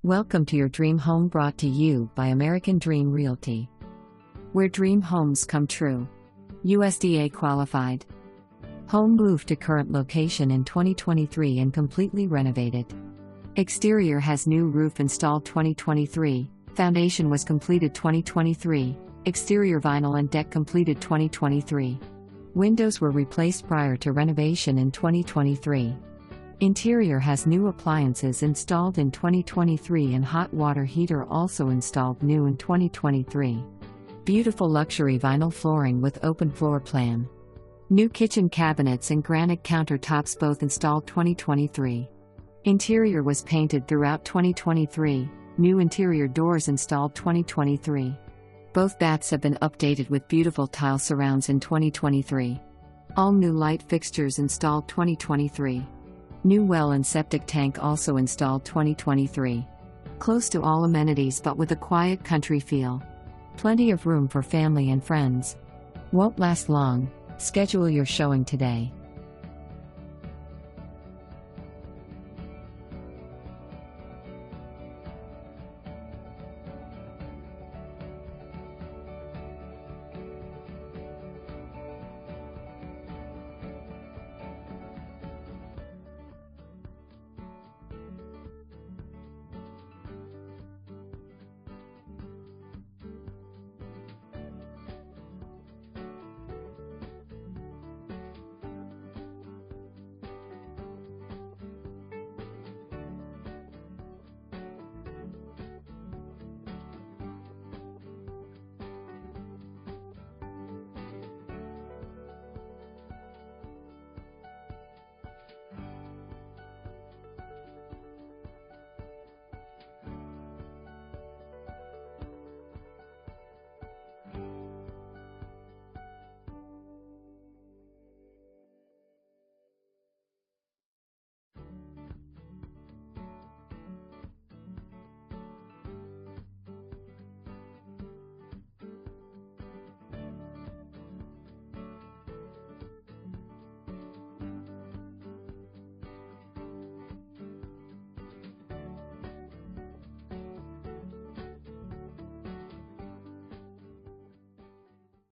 Welcome to your dream home, brought to you by American Dream Realty, where dream homes come true. USDA qualified. Home moved to current location in 2023 and completely renovated. Exterior has new roof installed 2023, foundation was completed 2023, exterior vinyl and deck completed 2023. Windows were replaced prior to renovation in 2023. Interior has new appliances installed in 2023 and hot water heater also installed new in 2023. Beautiful luxury vinyl flooring with open floor plan. New kitchen cabinets and granite countertops both installed 2023. Interior was painted throughout 2023, new interior doors installed 2023. Both baths have been updated with beautiful tile surrounds in 2023. All new light fixtures installed 2023. New well and septic tank also installed 2023. Close to all amenities but with a quiet country feel. Plenty of room for family and friends. Won't last long. Schedule your showing today.